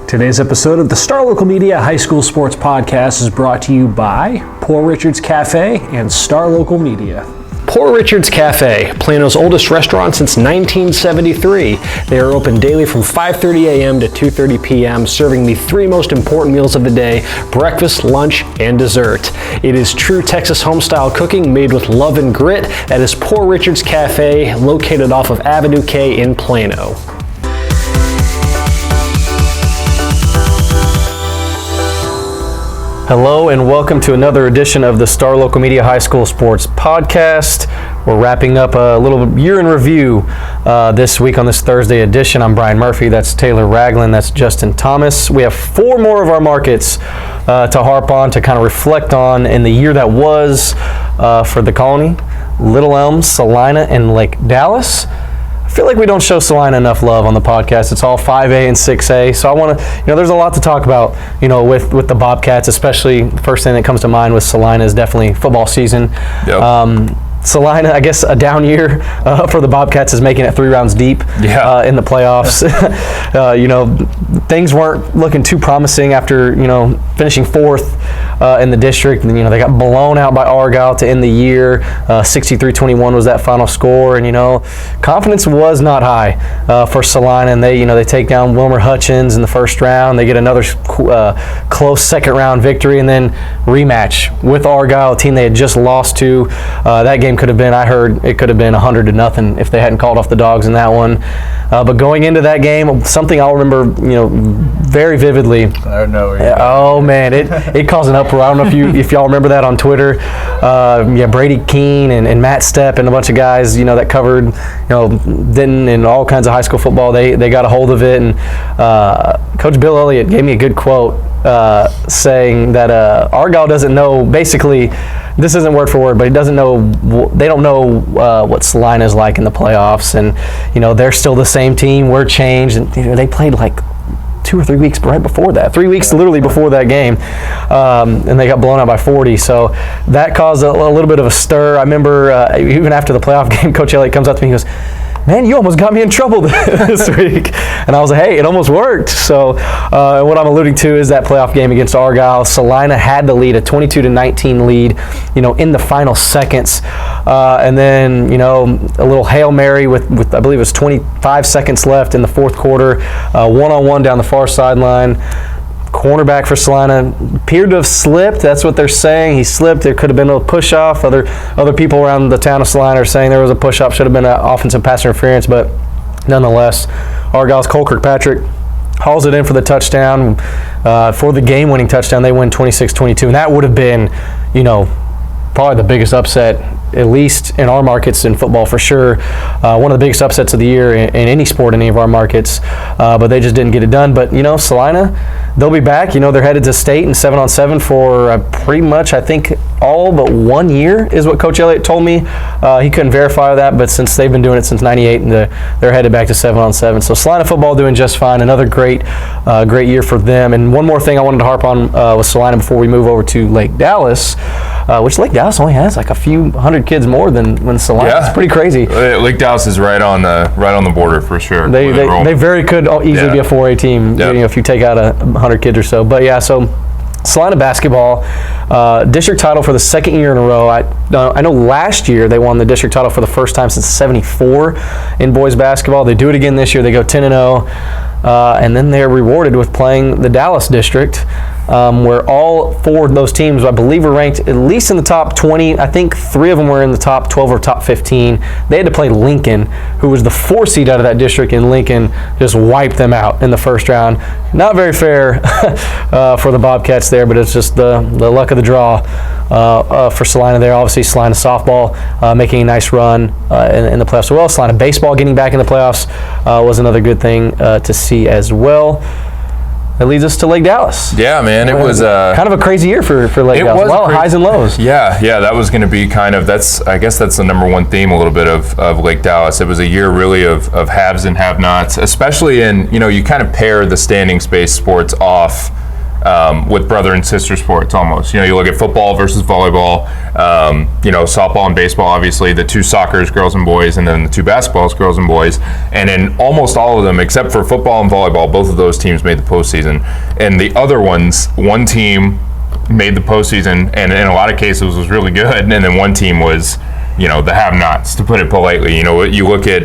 Today's episode of the Star Local Media High School Sports Podcast is brought to you by Poor Richard's Cafe and Star Local Media. Poor Richard's Cafe, Plano's oldest restaurant since 1973. They are open daily from 5:30 a.m. to 2:30 p.m., serving the three most important meals of the day: breakfast, lunch, and dessert. It is true Texas home-style cooking made with love and grit. That is Poor Richard's Cafe, located off of Avenue K in Plano. Hello and welcome to another edition of the Star Local Media High School Sports Podcast. We're wrapping up a little year in review this week on this Thursday edition. I'm Brian Murphy, that's Taylor Ragland, that's Justin Thomas. We have four more of our markets to harp on, to kind of reflect on in the year that was for the Colony, Little Elm, Celina, and Lake Dallas. I feel like we don't show Celina enough love on the podcast. It's all 5A and 6A. So I want to, there's a lot to talk about, with the Bobcats, especially the first thing that comes to mind with Celina is definitely football season. Yep. Celina, I guess a down year for the Bobcats is making it 3 rounds deep in the playoffs. Things weren't looking too promising after, finishing 4th in the district. And, they got blown out by Argyle to end the year. 63-21 was that final score. And, confidence was not high for Celina. And they take down Wilmer Hutchins in the first round. They get another close second round victory, and then rematch with Argyle, a team they had just lost to. That game could have been, I heard it could have been 100-0 if they hadn't called off the Dogs in that one. But going into that game, something I'll remember, very vividly. I know. Oh man, it caused an uproar. I don't know if y'all remember that on Twitter. Brady Keene and Matt Stepp and a bunch of guys, that covered, Denton and all kinds of high school football. They got a hold of it, and Coach Bill Elliott gave me a good quote saying that Argyle doesn't know. Basically, this isn't word for word, but he doesn't know. They don't know what Celina is like in the playoffs, and they're still the same team. We're changed, and they played like 2 or 3 weeks right before that. 3 weeks literally before that game, and they got blown out by 40. So that caused a little bit of a stir. I remember even after the playoff game, Coach Elliott comes up to me and goes, "Man, you almost got me in trouble this week." And I was like, hey, it almost worked. So what I'm alluding to is that playoff game against Argyle. Celina had the lead, a 22-19 lead, in the final seconds. And then, a little Hail Mary with I believe it was 25 seconds left in the fourth quarter, one-on-one down the far sideline. Cornerback for Celina appeared to have slipped. That's what they're saying. He slipped. There could have been a push-off. Other people around the town of Celina are saying there was a push-off. Should have been an offensive pass interference, but nonetheless, Argyle's Cole Kirkpatrick hauls it in for the touchdown. For the game-winning touchdown, they win 26-22, and that would have been, probably the biggest upset, at least in our markets in football for sure. One of the biggest upsets of the year in any sport in any of our markets, but they just didn't get it done. But, Celina, they'll be back. They're headed to state in 7-on-7 for pretty much, I think, all but 1 year is what Coach Elliott told me. He couldn't verify that, but since they've been doing it since 98, and they're headed back to 7-on-7. So Celina football doing just fine. Another great year for them. And one more thing I wanted to harp on with Celina before we move over to Lake Dallas, which Lake Dallas only has like a few hundred kids more than Celina. Yeah. It's pretty crazy. Lake Dallas is right on the border for sure. They very could easily be a 4A team, if you take out 100 kids or so. But yeah, so Celina basketball, district title for the second year in a row. I know last year they won the district title for the first time since '74 in boys basketball. They do it again this year. They go 10-0, and then they're rewarded with playing the Dallas district, where all 4 of those teams, I believe, were ranked at least in the top 20. I think 3 of them were in the top 12 or top 15. They had to play Lincoln, who was the 4 seed out of that district, and Lincoln just wiped them out in the first round. Not very fair for the Bobcats there, but it's just the luck of the draw for Celina there. Obviously, Celina softball making a nice run in the playoffs as well. Celina baseball getting back in the playoffs was another good thing to see as well. That leads us to Lake Dallas. Yeah, man, it was kind of a crazy year for Lake Dallas. A lot of highs and lows. Yeah, that was going to be I guess that's the number one theme a little bit of Lake Dallas. It was a year really of haves and have-nots, especially in, you kind of pair the standing space sports off with brother and sister sports almost. You look at football versus volleyball, softball and baseball, obviously, the 2 soccers, girls and boys, and then the 2 basketballs, girls and boys. And in almost all of them, except for football and volleyball, both of those teams made the postseason. And the other ones, one team made the postseason, and in a lot of cases was really good, and then one team was, the have-nots, to put it politely. You look at,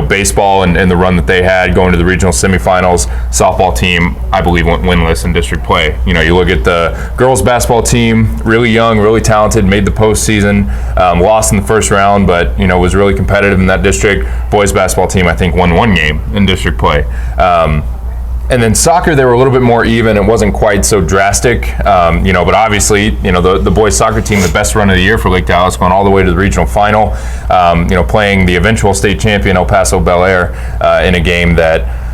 baseball and the run that they had going to the regional semifinals. Softball team, I believe, went winless in district play. You look at the girls basketball team, really young, really talented, made the postseason, lost in the first round, but, was really competitive in that district. Boys basketball team, I think, won 1 game in district play. And then soccer, they were a little bit more even. It wasn't quite so drastic, but obviously, the boys soccer team, the best run of the year for Lake Dallas, going all the way to the regional final, playing the eventual state champion El Paso Bel Air in a game that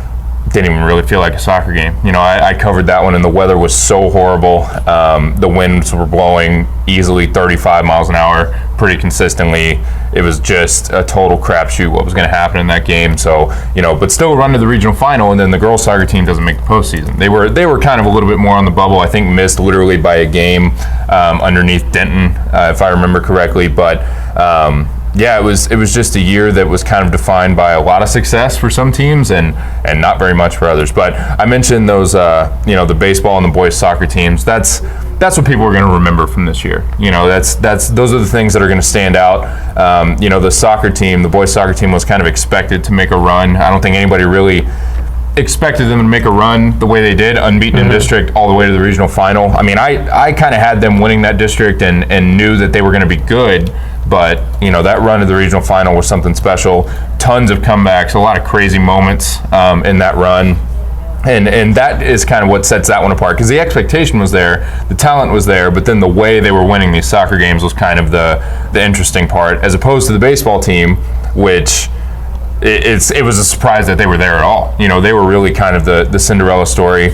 didn't even really feel like a soccer game. I covered that one, and the weather was so horrible. The winds were blowing easily 35 miles an hour pretty consistently. It was just a total crapshoot what was going to happen in that game. So, but still run to the regional final, and then the girls soccer team doesn't make the postseason. They were kind of a little bit more on the bubble. I think missed literally by a game underneath Denton, if I remember correctly. But it was just a year that was kind of defined by a lot of success for some teams and not very much for others. But I mentioned those, the baseball and the boys soccer teams. That's what people are going to remember from this year. Those are the things that are going to stand out. The soccer team, the boys soccer team, was kind of expected to make a run. I don't think anybody really expected them to make a run the way they did, unbeaten in district all the way to the regional final. I mean, I kind of had them winning that district and knew that they were going to be good, but that run to the regional final was something special. Tons of comebacks, a lot of crazy moments in that run. And that is kind of what sets that one apart, because the expectation was there, the talent was there, but then the way they were winning these soccer games was kind of the interesting part, as opposed to the baseball team, which it was a surprise that they were there at all. They were really kind of the Cinderella story,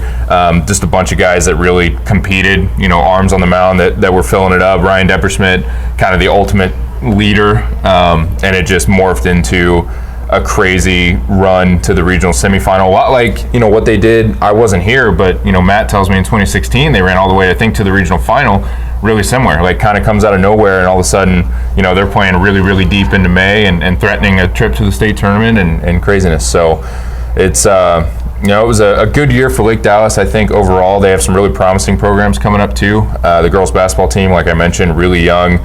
just a bunch of guys that really competed, arms on the mound that were filling it up. Ryan Depperschmidt, kind of the ultimate leader, and it just morphed into a crazy run to the regional semifinal. A lot like, what they did. I wasn't here, but, Matt tells me in 2016, they ran all the way, I think, to the regional final. Really similar, like kind of comes out of nowhere, and all of a sudden, they're playing really, really deep into May and threatening a trip to the state tournament and craziness. So it's, it was a good year for Lake Dallas. I think overall they have some really promising programs coming up too. The girls basketball team, like I mentioned, really young,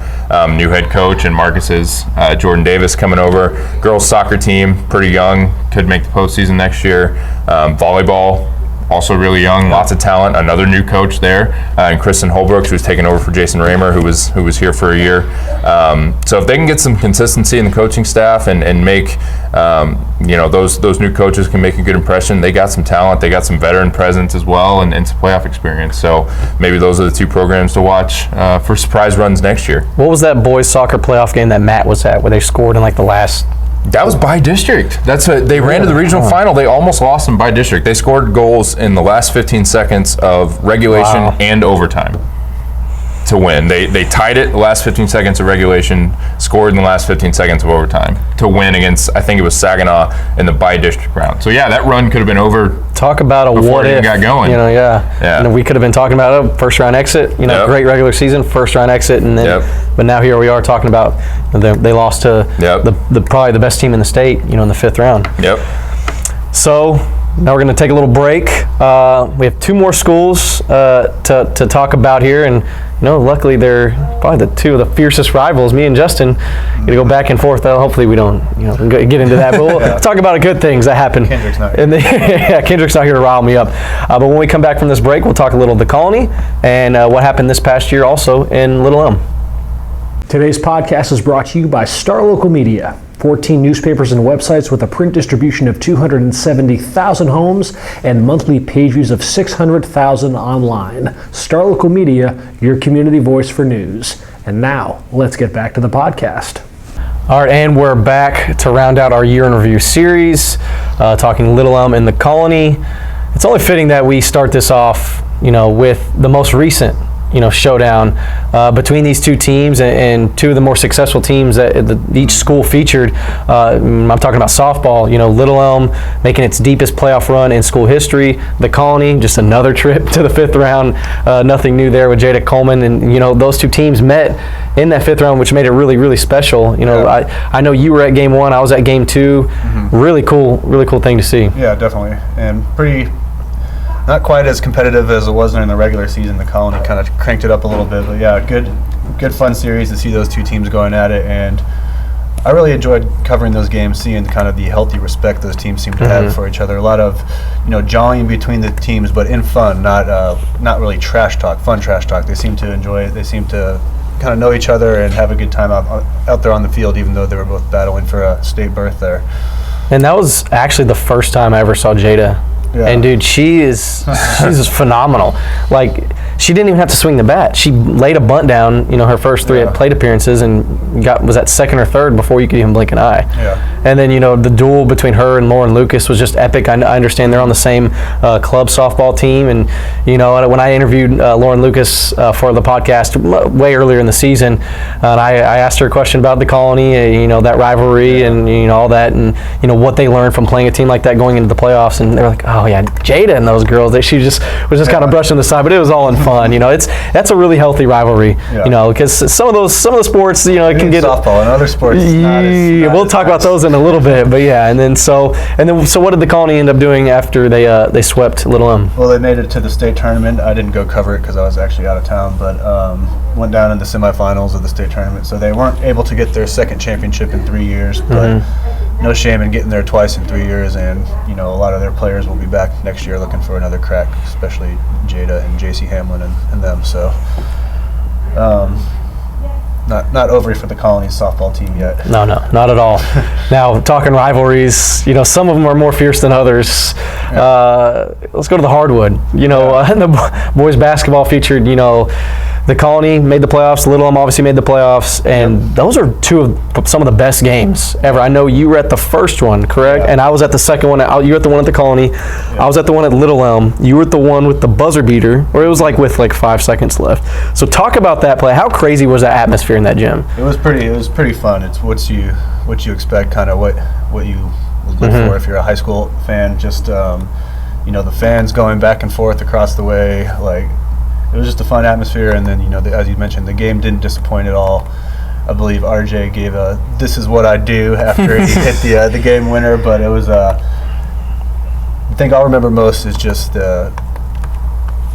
new head coach, and Marcus's Jordan Davis coming over. Girls soccer team, pretty young, could make the postseason next year. Volleyball, also really young, lots of talent. Another new coach there, and Kristen Holbrooks, who's taken over for Jason Raymer, who was here for a year. So if they can get some consistency in the coaching staff and make, those new coaches can make a good impression. They got some talent, they got some veteran presence as well, and some playoff experience. So maybe those are the 2 programs to watch for surprise runs next year. What was that boys soccer playoff game that Matt was at, where they scored in like the last? That was by district. That's what they ran to the regional final. They almost lost them by district. They scored goals in the last 15 seconds of regulation and overtime to win. They tied it the last 15 seconds of regulation, scored in the last 15 seconds of overtime to win against, I think it was Saginaw in the by-district round. So yeah, that run could have been over. Talk about a what if. Got going. And we could have been talking about a first-round exit. Great regular season, first-round exit, and then. But now here we are talking about they lost to the probably the best team in the state. In the 5th round. So now we're going to take a little break. We have 2 more schools to talk about here, and luckily they're probably the 2 of the fiercest rivals. Me and Justin going to go back and forth. Hopefully we don't get into that, but we'll talk about the good things that happen. Kendrick's not here. Kendrick's not here to rile me up. But when we come back from this break, we'll talk a little of the Colony and what happened this past year also in Little Elm. Today's podcast is brought to you by Star Local Media. 14 newspapers and websites with a print distribution of 270,000 homes and monthly page views of 600,000 online. Star Local Media, your community voice for news. And now, let's get back to the podcast. All right, and we're back to round out our year in review series, talking Little Elm and the Colony. It's only fitting that we start this off, with the most recent showdown between these two teams and two of the more successful teams that each school featured. I'm talking about softball. Little Elm making its deepest playoff run in school history. The Colony, just another trip to the 5th round. Nothing new there with Jada Coleman, and those two teams met in that 5th round, which made it really, really special. I know you were at game 1. I was at game 2. Mm-hmm. Really cool thing to see. Yeah, definitely, and pretty. Not quite as competitive as it was during the regular season. The Colony kind of cranked it up a little bit, but yeah, good fun series to see those two teams going at it, and I really enjoyed covering those games, seeing kind of the healthy respect those teams seem to have for each other. A lot of jawing between the teams, but in fun, not really trash talk, fun trash talk. They seem to enjoy it. They seem to kind of know each other and have a good time out there on the field, even though they were both battling for a state berth there. And that was actually the first time I ever saw Jada. Yeah. And dude, she's phenomenal. Like, she didn't even have to swing the bat. She laid a bunt down, her first 3 plate appearances, and was at 2nd or 3rd before you could even blink an eye. Yeah. And then the duel between her and Lauren Lucas was just epic. I understand they're on the same club softball team, and when I interviewed Lauren Lucas for the podcast way earlier in the season, and I asked her a question about the Colony, that rivalry, and all that, and what they learned from playing a team like that going into the playoffs, and they were like, oh yeah, Jada and those girls, she just was kind of brushing the side, but it was all in fun. That's a really healthy rivalry. Because some of the sports, it can get softball and other sports. We'll talk about those in a little bit, but yeah, and then so what did the Colony end up doing after they swept Little Elm? Well, they made it to the state tournament. I didn't go cover it because I was actually out of town, but went down in the semifinals of the state tournament. So they weren't able to get their 2nd championship in 3 years, but no shame in getting there twice in 3 years, and a lot of their players will be back next year looking for another crack, especially Jada and JC Hamlin and them. So not over for the Colony softball team yet. No, not at all. Now, talking rivalries, some of them are more fierce than others. Let's go to the hardwood. The boys basketball featured, the Colony made the playoffs, Little Elm obviously made the playoffs, and those are some of the best games ever. I know you were at the first one, correct? Yeah. And I was at the second one. You were at the one at the Colony. Yeah. I was at the one at Little Elm. You were at the one with the buzzer beater, or it was with 5 seconds left. So talk about that play. How crazy was that atmosphere in that gym? It was pretty fun. It's what you expect, kind of what you look for if you're a high school fan. Just the fans going back and forth across the way, it was just a fun atmosphere, and then as you mentioned, the game didn't disappoint at all. I believe RJ gave a "This is what I do" after he hit the game winner, but it was the thing I'll remember most is just the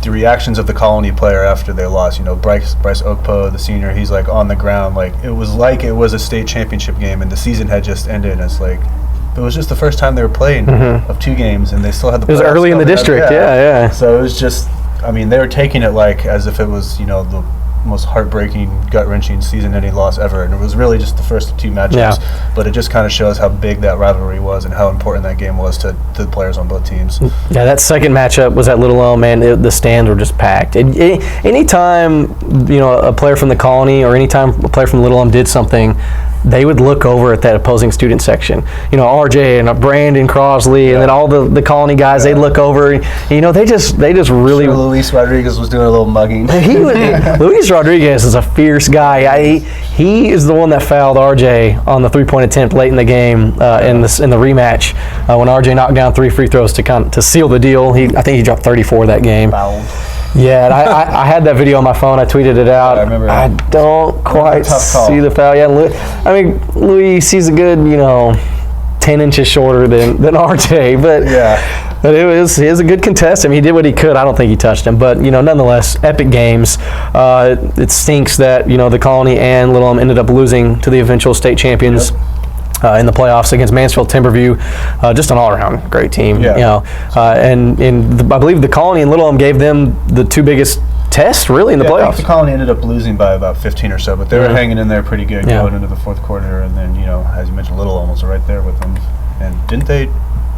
reactions of the Colony player after they lost. Bryce Oakpo, the senior, he's on the ground, it was a state championship game, and the season had just ended, and it's it was just the first time they were playing of 2 games, and they still had the. It was early in the district, yeah. So it was just. They were taking it as if it was, the most heartbreaking, gut-wrenching season-ending loss ever, and it was really just the first of 2 matchups. Yeah. But it just kind of shows how big that rivalry was and how important that game was to the players on both teams. Yeah, that second matchup was at Little Elm, man. The stands were just packed. Anytime a player from the Colony or anytime a player from Little Elm did something, they would look over at that opposing student section. RJ and Brandon Crosley, and then all the Colony guys, they'd look over. They just really. Sure, Luis Rodriguez was doing a little mugging. Luis Rodriguez is a fierce guy. He is the one that fouled RJ on the 3-point attempt late in the game in the rematch when RJ knocked down 3 free throws to seal the deal. I think he dropped 34 that game. Fouled. Yeah, and I had that video on my phone. I tweeted it out. I remember. I don't quite see the foul. Yeah, Luis, he's a good, 10 inches shorter than RJ, but it was a good contest. He did what he could. I don't think he touched him, but nonetheless, epic games. It stinks that the Colony and Little Elm ended up losing to the eventual state champions. Yep. In the playoffs against Mansfield Timberview, just an all-around great team. Yeah. I believe the Colony and Little Elm gave them the 2 biggest tests really in the playoffs. I think the Colony ended up losing by about 15 or so, but they were hanging in there pretty good going into the 4th quarter, and then as you mentioned, Little Elm was right there with them. And didn't they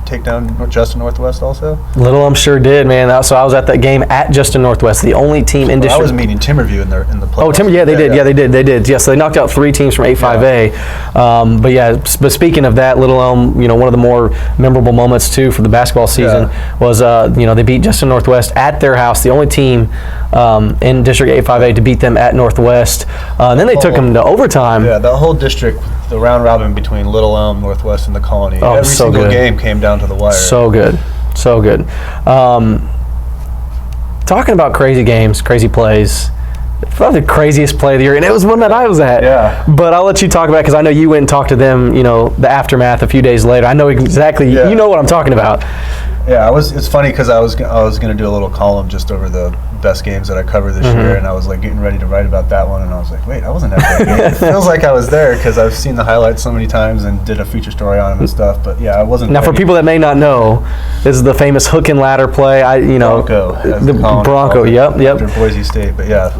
take down Justin Northwest also? Little Elm sure did, man. So I was at that game at Justin Northwest, the only team in district. I was meeting Timberview in the playoffs. Oh, they did. Yes, they knocked out 3 teams from 8-5A. But speaking of that, Little Elm, one of the more memorable moments too for the basketball season was, they beat Justin Northwest at their house, the only team in District 8-5A to beat them at Northwest. And then they took them to overtime. Yeah, the whole district, the round robin between Little Elm, Northwest, and the Colony. Oh, every so single good. game came down to the wire. So good. Talking about crazy games, crazy plays, probably the craziest play of the year, and it was one that I was at. Yeah. But I'll let you talk about it because I know you went and talked to them, the aftermath a few days later. I know exactly, you know what I'm talking about. Yeah, it's funny because I was going to do a little column just over the best games that I covered this year, and I was like getting ready to write about that one, and I was like, wait, I wasn't at that game. It feels like I was there because I've seen the highlights so many times and did a feature story on them and stuff, but yeah, I wasn't. Now, for people that may not know, this is the famous hook and ladder play. Bronco. The Bronco, yep. After Boise State, but yeah.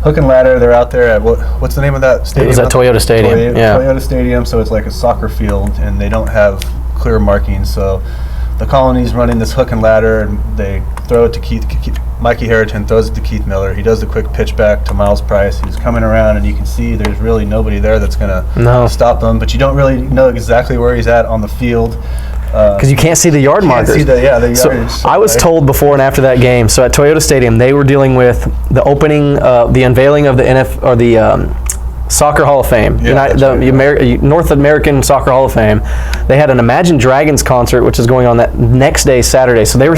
Hook and ladder, they're out there at, what's the name of that stadium? It was at Toyota Stadium, Toyota Stadium, so it's like a soccer field, and they don't have clear markings, so the Colony's running this hook and ladder, and they throw it to Keith. Mikey Harrington throws it to Keith Miller. He does the quick pitch back to Miles Price. He's coming around, and you can see there's really nobody there that's going to stop him. But you don't really know exactly where he's at on the field. Because you can't see the yard markers. The yardage. So I was told before and after that game, so at Toyota Stadium, they were dealing with the opening, the unveiling of the Soccer Hall of Fame, North American Soccer Hall of Fame. They had an Imagine Dragons concert, which is going on that next day, Saturday. So they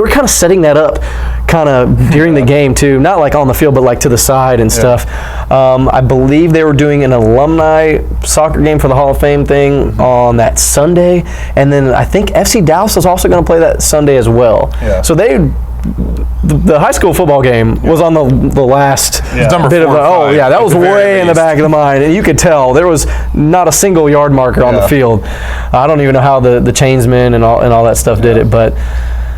were kind of setting that up, kind of during the game too, not like on the field, but like to the side and stuff. I believe they were doing an alumni soccer game for the Hall of Fame thing on that Sunday, and then I think FC Dallas was also going to play that Sunday as well. Yeah. So the high school football game was on the last bit of that was way in the back of the mind, and you could tell there was not a single yard marker on the field. I don't even know how the chainsmen and all that stuff did it, but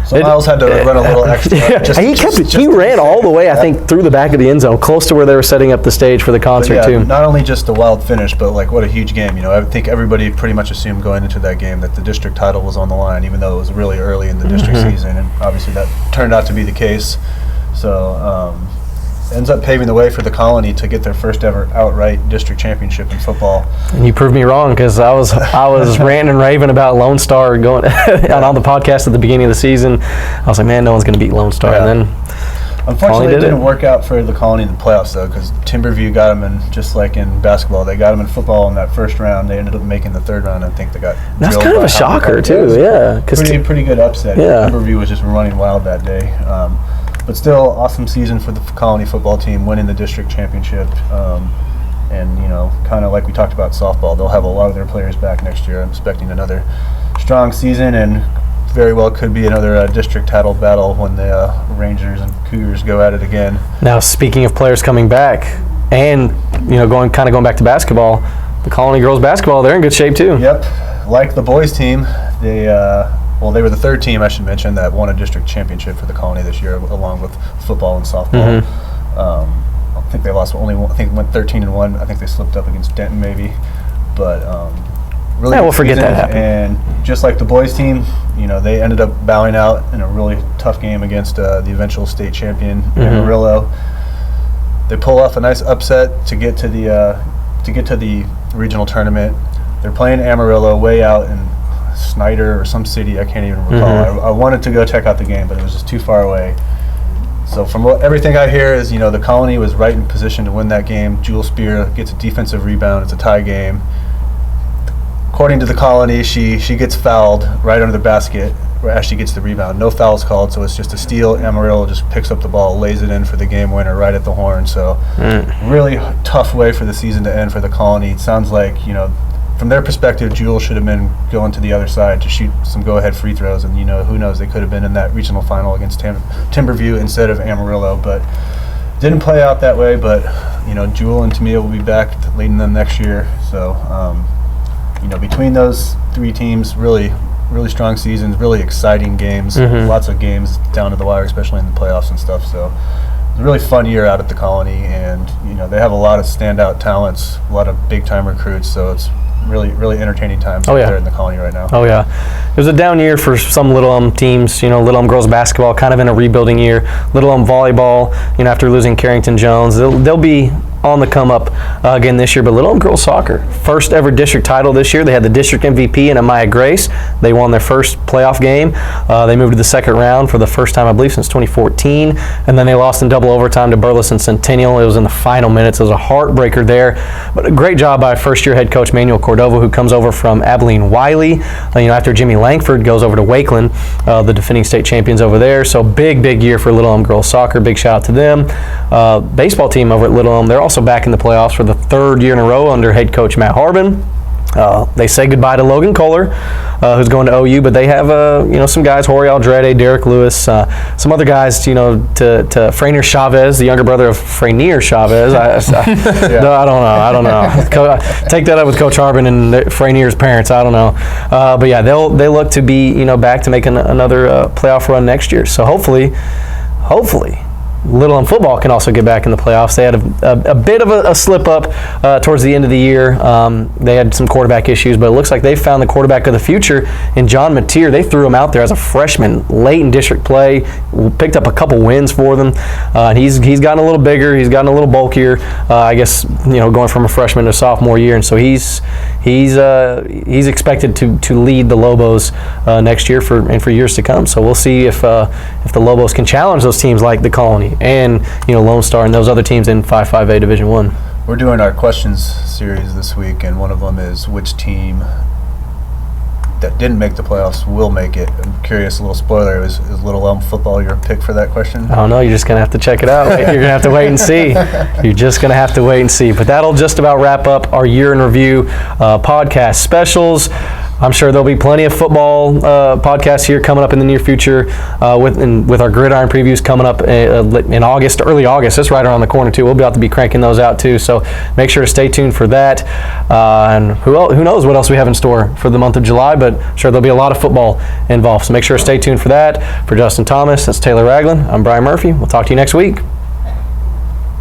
so Miles had to run a little extra. He ran all the way, I think, through the back of the end zone, close to where they were setting up the stage for the concert too. Not only just the wild finish, but like what a huge game. I think everybody pretty much assumed going into that game that the district title was on the line, even though it was really early in the district season, and obviously that turned out to be the case. So ends up paving the way for the Colony to get their first ever outright district championship in football. And you proved me wrong because I was ranting and raving about Lone Star going on the podcast at the beginning of the season. I was like, man, no one's going to beat Lone Star. And then unfortunately, it didn't work out for the Colony in the playoffs, though, because Timberview got them in, just like in basketball, they got them in football in that first round. They ended up making the third round. I think they got. That's kind of a shocker, too. Yeah, pretty good upset. Yeah. Timberview was just running wild that day. But still, awesome season for the Colony football team, winning the district championship. And, kind of like we talked about softball, they'll have a lot of their players back next year. I'm expecting another strong season, and very well could be another district title battle when the Rangers and Cougars go at it again. Now, speaking of players coming back and, going back to basketball, the Colony girls basketball, they're in good shape too. Yep. Like the boys team, they were the third team, I should mention, that won a district championship for the Colony this year, along with football and softball. I think they lost only one. I think it went 13-1. I think they slipped up against Denton, maybe. But really, we'll forget that happened. And just like the boys team, they ended up bowing out in a really tough game against the eventual state champion Amarillo. They pull off a nice upset to get to the regional tournament. They're playing Amarillo way out in Snyder or some city, I can't even recall. I wanted to go check out the game, but it was just too far away. So from everything I hear is, the Colony was right in position to win that game. Jewel Spear gets a defensive rebound. It's a tie game. According to the Colony, she gets fouled right under the basket as she gets the rebound. No fouls called, so it's just a steal. Amarillo just picks up the ball, lays it in for the game winner right at the horn. So really tough way for the season to end for the Colony. It sounds like, from their perspective, Jewel should have been going to the other side to shoot some go-ahead free throws, and who knows, they could have been in that regional final against Timberview instead of Amarillo, but didn't play out that way. But Jewel and Tamia will be back leading them next year. So between those three teams, really strong seasons, really exciting games, lots of games down to the wire, especially in the playoffs and stuff. So a really fun year out at the Colony, and they have a lot of standout talents, a lot of big time recruits. So it's really entertaining times out there in the Colony right now. Oh yeah, it was a down year for some Little Elm teams. Little Elm girls basketball kind of in a rebuilding year. Little Elm volleyball, after losing Carrington Jones, they'll be on the come up again this year. But Little Elm girls soccer, first ever district title this year. They had the district MVP in Amaya Grace. They won their first playoff game. They moved to the second round for the first time, I believe, since 2014. And then they lost in double overtime to Burleson Centennial. It was in the final minutes. It was a heartbreaker there. But a great job by first-year head coach Manuel Cordova, who comes over from Abilene Wiley. After Jimmy Langford goes over to Wakeland, the defending state champions over there. So big year for Little Elm girls soccer. Big shout out to them. Baseball team over at Little Elm, they're also back in the playoffs for the third year in a row under head coach Matt Harbin. They say goodbye to Logan Kohler, who's going to OU, but they have some guys, Jorge Aldrete, Derek Lewis, some other guys, to Franier Chavez, the younger brother of Franier Chavez. I don't know. Take that up with Coach Harbin and Franier's parents. I don't know, but yeah, they look to be back to making another playoff run next year. So hopefully. Little Elm football can also get back in the playoffs. They had a bit of a slip up towards the end of the year. They had some quarterback issues, but it looks like they found the quarterback of the future in John Mateer. They threw him out there as a freshman late in district play, picked up a couple wins for them. And he's gotten a little bigger. He's gotten a little bulkier. I guess going from a freshman to sophomore year, and so he's expected to lead the Lobos next year for years to come. So we'll see if the Lobos can challenge those teams like the Colony and Lone Star and those other teams in 5A Division I. We're doing our questions series this week, and one of them is which team that didn't make the playoffs will make it. I'm curious, a little spoiler, is Little Elm football your pick for that question? I don't know. You're just going to have to check it out. You're going to have to wait and see. You're just going to have to wait and see. But that'll just about wrap up our year in review podcast specials. I'm sure there'll be plenty of football podcasts here coming up in the near future with our gridiron previews coming up in August, early August. That's right around the corner, too. We'll be able to be cranking those out, too. So make sure to stay tuned for that. And who knows what else we have in store for the month of July, but I'm sure there'll be a lot of football involved. So make sure to stay tuned for that. For Justin Thomas, that's Taylor Ragland. I'm Brian Murphy. We'll talk to you next week.